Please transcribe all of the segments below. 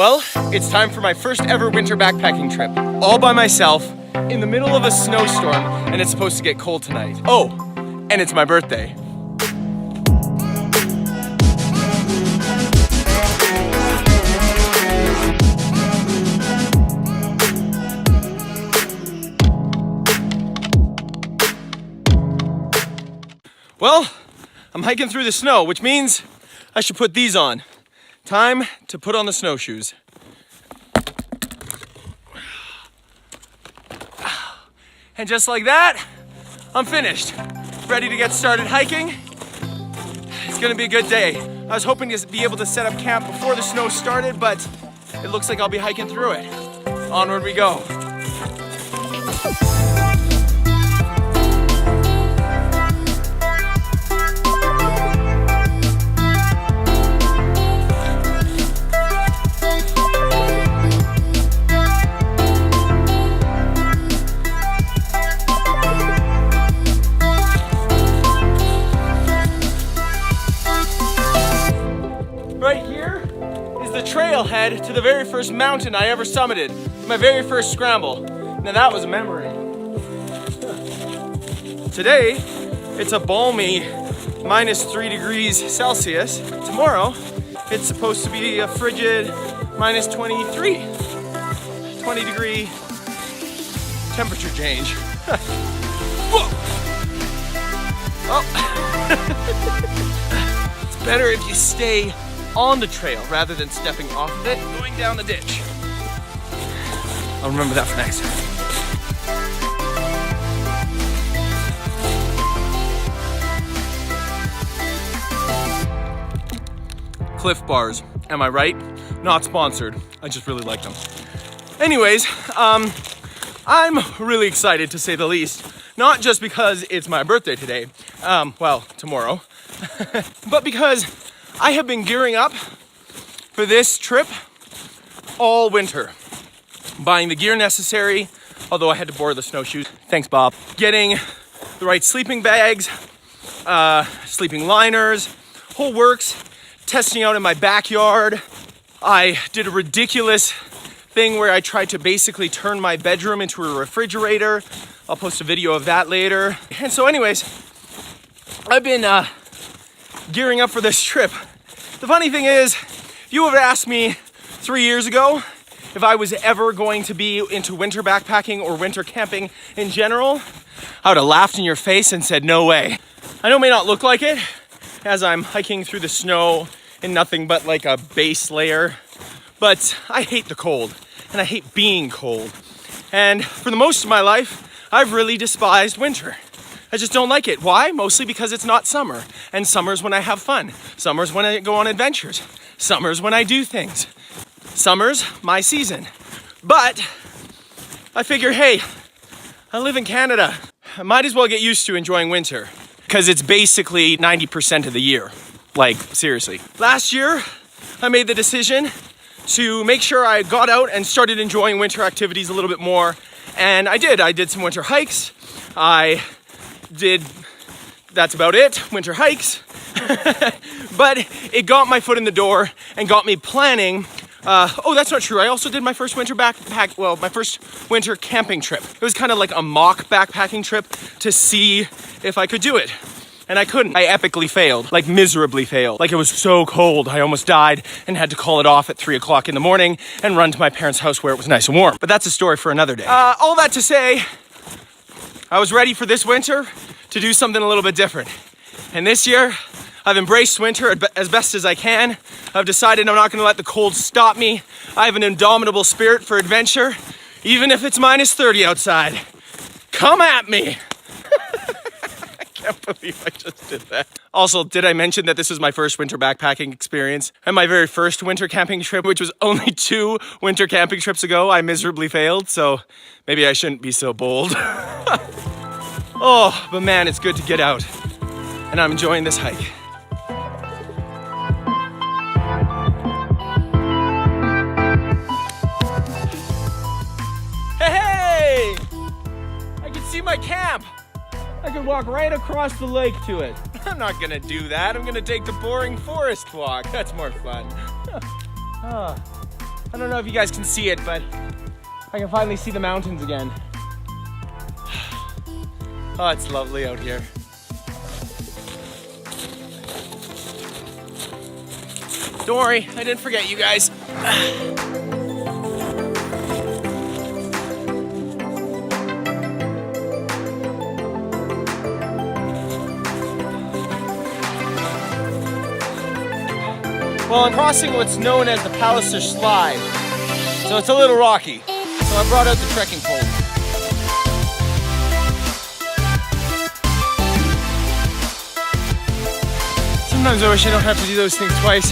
Well, it's time for my first ever winter backpacking trip. All by myself, in the middle of a snowstorm, and it's supposed to get cold tonight. Oh, and it's my birthday. Well, I'm hiking through the snow, which means I should put these on. Time to put on the snowshoes. And just like that, I'm finished. Ready to get started hiking. It's gonna be a good day. I was hoping to be able to set up camp before the snow started, but it looks like I'll be hiking through it. Onward we go. Right here is the trailhead to the very first mountain I ever summited. My very first scramble. Now that was a memory. Today, it's a balmy -3 degrees Celsius. Tomorrow, it's supposed to be a frigid -23. 20 degree temperature change. Whoa. Oh. It's better if you stay on the trail rather than stepping off of it, going down the ditch. I'll remember that for next time. Cliff Bars, am I right? Not sponsored, I just really like them. Anyways, I'm really excited to say the least. Not just because it's my birthday today, well, tomorrow, but because I have been gearing up for this trip all winter. Buying the gear necessary, although I had to borrow the snowshoes. Thanks, Bob. Getting the right sleeping bags, sleeping liners, whole works. Testing out in my backyard. I did a ridiculous thing where I tried to basically turn my bedroom into a refrigerator. I'll post a video of that later. And so anyways, I've been gearing up for this trip. The funny thing is, if you would have asked me 3 years ago if I was ever going to be into winter backpacking or winter camping in general, I would have laughed in your face and said, no way. I know it may not look like it as I'm hiking through the snow in nothing but like a base layer, but I hate the cold and I hate being cold. And for the most of my life, I've really despised winter. I just don't like it. Why? Mostly because it's not summer. And summer's when I have fun. Summer's when I go on adventures. Summer's when I do things. Summer's my season. But I figure, hey, I live in Canada. I might as well get used to enjoying winter because it's basically 90% of the year. Like, seriously. Last year, I made the decision to make sure I got out and started enjoying winter activities a little bit more. And I did. I did some winter hikes. That's about it, winter hikes. But it got my foot in the door and got me planning. Oh, that's not true. I also did my first winter my first winter camping trip. It was kind of like a mock backpacking trip to see if I could do it. And I couldn't. I epically failed, like miserably failed. Like it was so cold, I almost died and had to call it off at 3 o'clock in the morning and run to my parents' house where it was nice and warm. But that's a story for another day. All that to say, I was ready for this winter to do something a little bit different. And this year, I've embraced winter as best as I can. I've decided I'm not gonna let the cold stop me. I have an indomitable spirit for adventure, even if it's -30 outside. Come at me. I can't believe I just did that. Also, did I mention that this was my first winter backpacking experience? And my very first winter camping trip, which was only 2 winter camping trips ago, I miserably failed, so maybe I shouldn't be so bold. Oh, but man, it's good to get out. And I'm enjoying this hike. Hey! I can see my camp. I can walk right across the lake to it. I'm not gonna do that. I'm gonna take the boring forest walk. That's more fun. I don't know if you guys can see it, but I can finally see the mountains again. Oh, it's lovely out here. Don't worry, I didn't forget you guys. Well, I'm crossing what's known as the Palliser Slide, so it's a little rocky. So I brought out the trekking pole. Sometimes I wish I don't have to do those things twice.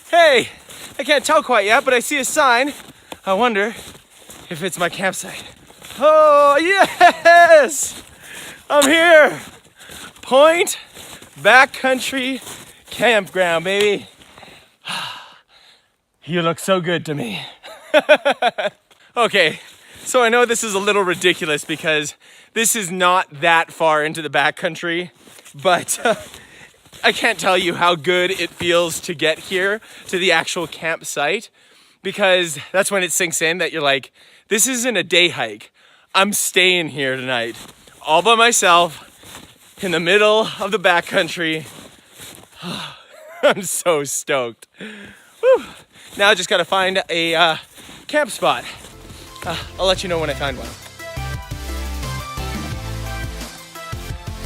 Hey, I can't tell quite yet, but I see a sign. I wonder if it's my campsite. Oh, yes! I'm here! Point Backcountry Campground, baby. You look so good to me. Okay, so I know this is a little ridiculous because this is not that far into the backcountry, but I can't tell you how good it feels to get here to the actual campsite, because that's when it sinks in that you're like, this isn't a day hike. I'm staying here tonight, all by myself, in the middle of the backcountry. I'm so stoked. Whew. Now I just gotta find a camp spot. I'll let you know when I find one.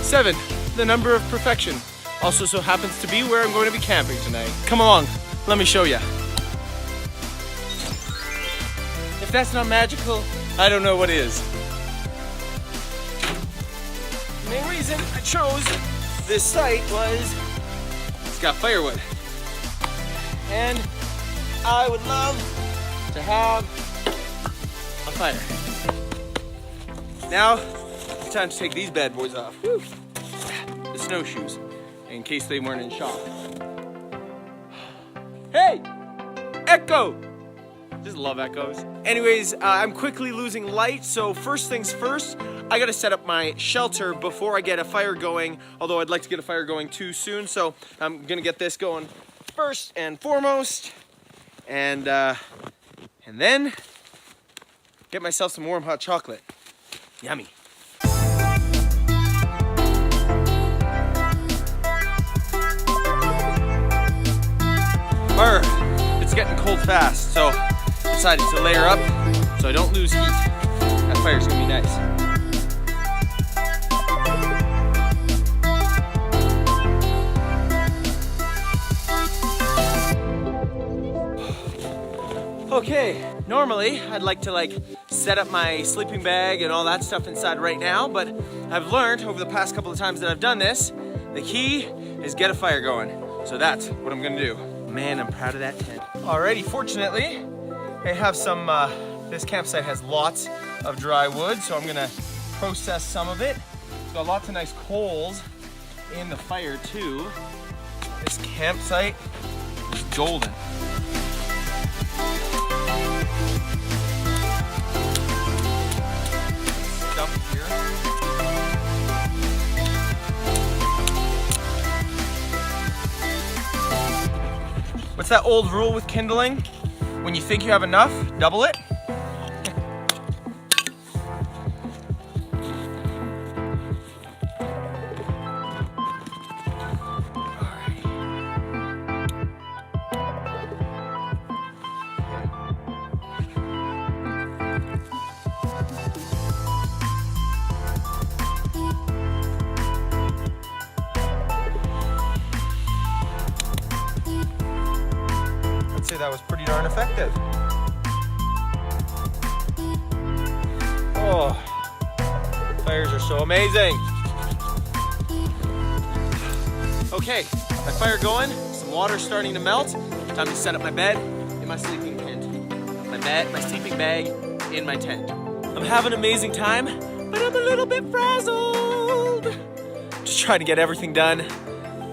7, the number of perfection. Also so happens to be where I'm going to be camping tonight. Come along, let me show you. If that's not magical, I don't know what is. The main reason I chose this site was it's got firewood. And I would love to have a fire. Now, it's time to take these bad boys off. Whew. The snowshoes, in case they weren't in shop. Hey! Echo! Just love echoes. Anyways, I'm quickly losing light, so first things first, I gotta set up my shelter before I get a fire going, although I'd like to get a fire going too soon, so I'm gonna get this going first and foremost, and then get myself some warm hot chocolate. Yummy. Brr, it's getting cold fast, so I decided to layer up so I don't lose heat. That fire's gonna be nice. Okay, normally I'd like to set up my sleeping bag and all that stuff inside right now, but I've learned over the past couple of times that I've done this, the key is get a fire going. So that's what I'm gonna do. Man, I'm proud of that tent. Alrighty, fortunately, I have some, this campsite has lots of dry wood, so I'm gonna process some of it. It's got lots of nice coals in the fire too. This campsite is golden. Stuff here. What's that old rule with kindling? When you think you have enough, double it. I'd say that was pretty darn effective. Oh, fires are so amazing. Okay, my fire going, some water starting to melt. Time to set up my bed in my sleeping tent. My sleeping bag in my tent. I'm having an amazing time, but I'm a little bit frazzled. Just trying to get everything done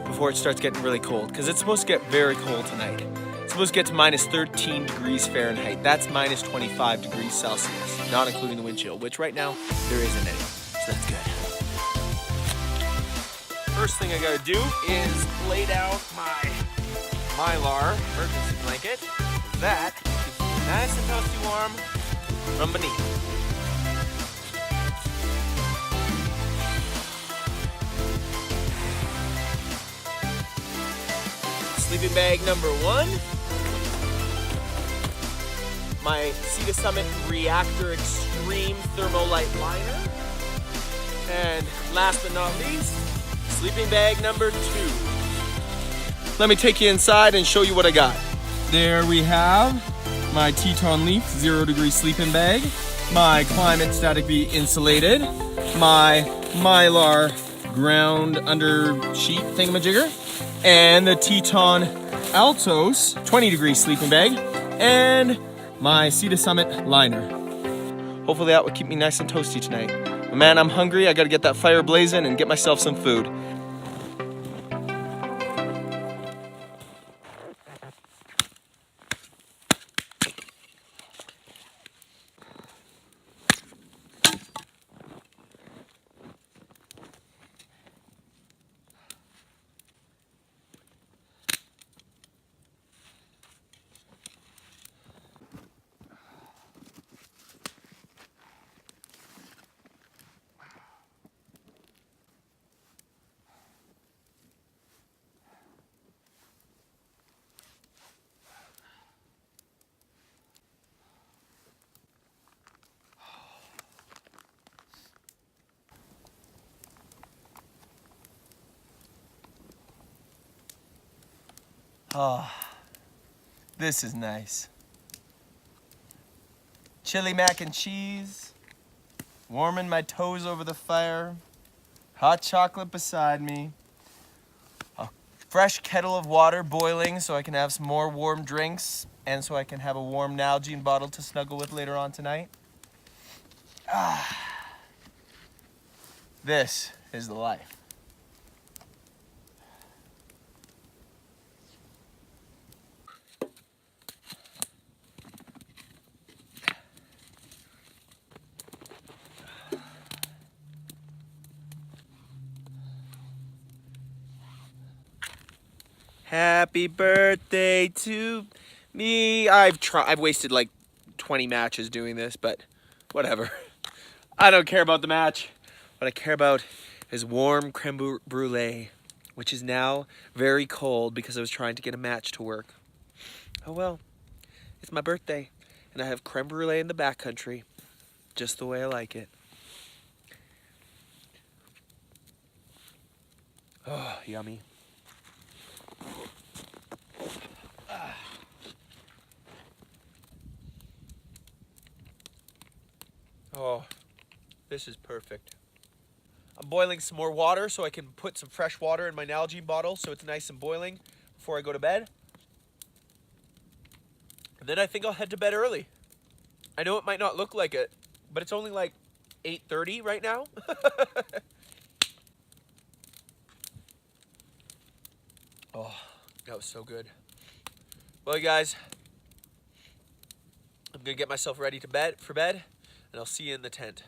before it starts getting really cold, because it's supposed to get very cold tonight. It's supposed to get to minus 13 degrees Fahrenheit. That's minus 25 degrees Celsius, not including the wind chill, which right now there isn't any, so that's good. First thing I gotta do is lay down my Mylar emergency blanket. That keeps me nice and toasty warm from beneath. Sleeping bag number 1. My Sea to Summit Reactor Extreme Thermolite Liner. And last but not least, sleeping bag number 2. Let me take you inside and show you what I got. There we have my Teton Leaf 0 degree sleeping bag, my Climate Static V insulated, my Mylar ground under sheet thingamajigger, and the Teton Altos 20 degree sleeping bag, and my Sea to Summit liner. Hopefully that will keep me nice and toasty tonight. But man, I'm hungry. I gotta get that fire blazing and get myself some food. Oh, this is nice. Chili mac and cheese, warming my toes over the fire, hot chocolate beside me, a fresh kettle of water boiling so I can have some more warm drinks and so I can have a warm Nalgene bottle to snuggle with later on tonight. This is the life. Happy birthday to me. I've wasted like 20 matches doing this, but whatever. I don't care about the match. What I care about is warm creme brulee, which is now very cold because I was trying to get a match to work. Oh well, it's my birthday, and I have creme brulee in the backcountry, just the way I like it. Oh, yummy. Oh, this is perfect. I'm boiling some more water so I can put some fresh water in my Nalgene bottle so it's nice and boiling before I go to bed. And then I think I'll head to bed early. I know it might not look like it, but it's only like 8:30 right now. Oh, that was so good. Well, you guys, I'm gonna get myself ready for bed, and I'll see you in the tent.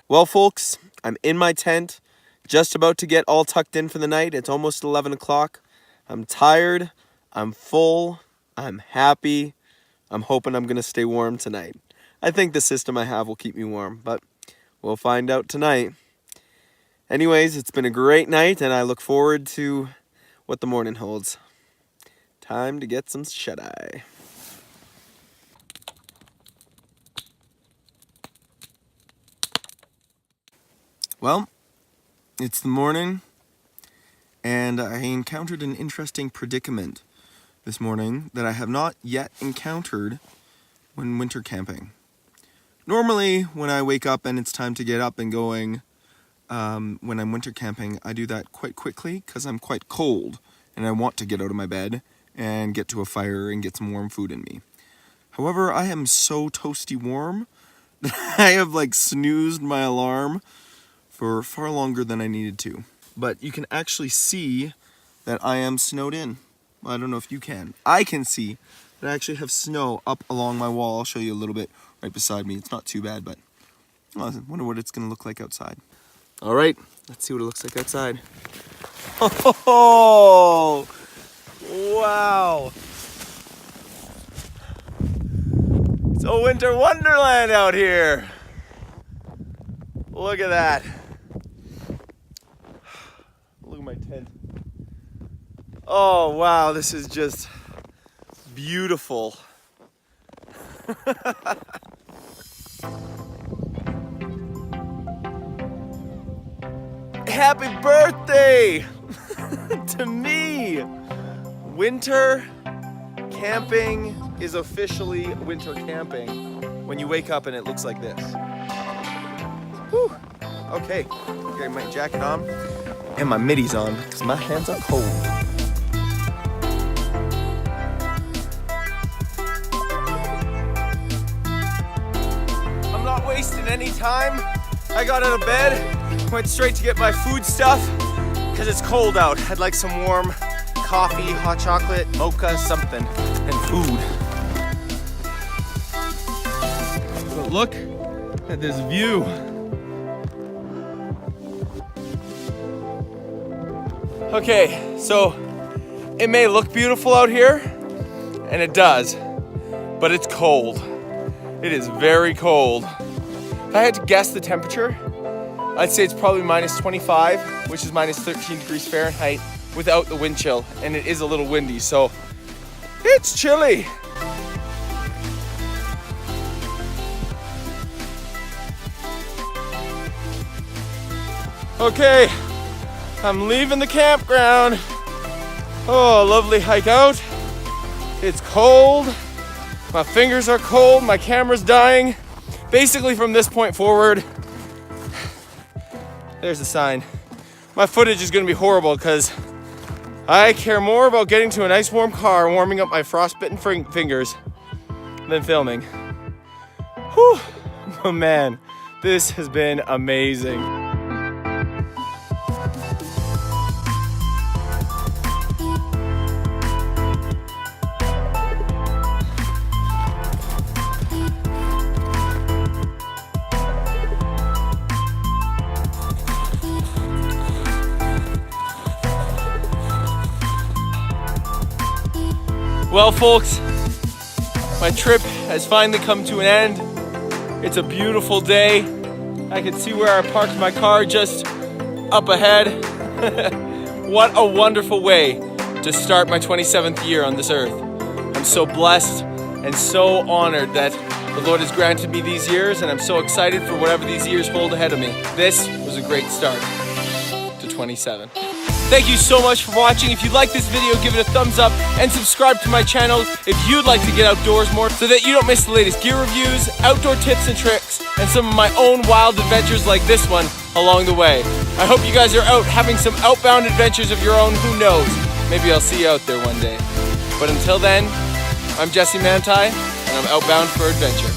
Well, folks, I'm in my tent, just about to get all tucked in for the night. It's almost 11 o'clock. I'm tired, I'm full, I'm happy. I'm hoping I'm gonna stay warm tonight. I think the system I have will keep me warm, but we'll find out tonight. Anyways, it's been a great night, and I look forward to what the morning holds. Time to get some shut-eye. Well, it's the morning, and I encountered an interesting predicament this morning that I have not yet encountered when winter camping. Normally, when I wake up and it's time to get up and going, when I'm winter camping, I do that quite quickly because I'm quite cold and I want to get out of my bed and get to a fire and get some warm food in me. However, I am so toasty warm that I have like snoozed my alarm for far longer than I needed to. But you can actually see that I am snowed in. I don't know if you can. I can see that I actually have snow up along my wall. I'll show you a little bit right beside me. It's not too bad, but I wonder what it's going to look like outside. All right, Let's see what it looks like outside. Oh, wow. It's a winter wonderland out here. Look at that. Look at my tent. Oh, wow, this is just beautiful. Happy birthday to me! Winter camping is officially winter camping when you wake up and it looks like this. Whew. Okay, getting my jacket on and my middies on because my hands are cold. I'm not wasting any time. I got out of bed, went straight to get my food stuff because it's cold out. I'd like some warm coffee, hot chocolate, mocha, something, and food. But look at this view. Okay, so it may look beautiful out here, and it does, but it's cold. It is very cold. If I had to guess the temperature, I'd say it's probably minus 25, which is minus 13 degrees Fahrenheit without the wind chill, and it is a little windy, so it's chilly. Okay, I'm leaving the campground. Oh, lovely hike out. It's cold. My fingers are cold. My camera's dying. Basically, from this point forward, there's the sign. My footage is gonna be horrible because I care more about getting to a nice warm car and warming up my frostbitten fingers than filming. Whew, oh man, this has been amazing. Well, folks, my trip has finally come to an end. It's a beautiful day. I can see where I parked my car just up ahead. What a wonderful way to start my 27th year on this earth. I'm so blessed and so honored that the Lord has granted me these years, and I'm so excited for whatever these years hold ahead of me. This was a great start to 27. Thank you so much for watching. If you like this video, give it a thumbs up and subscribe to my channel if you'd like to get outdoors more so that you don't miss the latest gear reviews, outdoor tips and tricks, and some of my own wild adventures like this one along the way. I hope you guys are out having some outbound adventures of your own. Who knows? Maybe I'll see you out there one day. But until then, I'm Jesse Manti, and I'm outbound for adventure.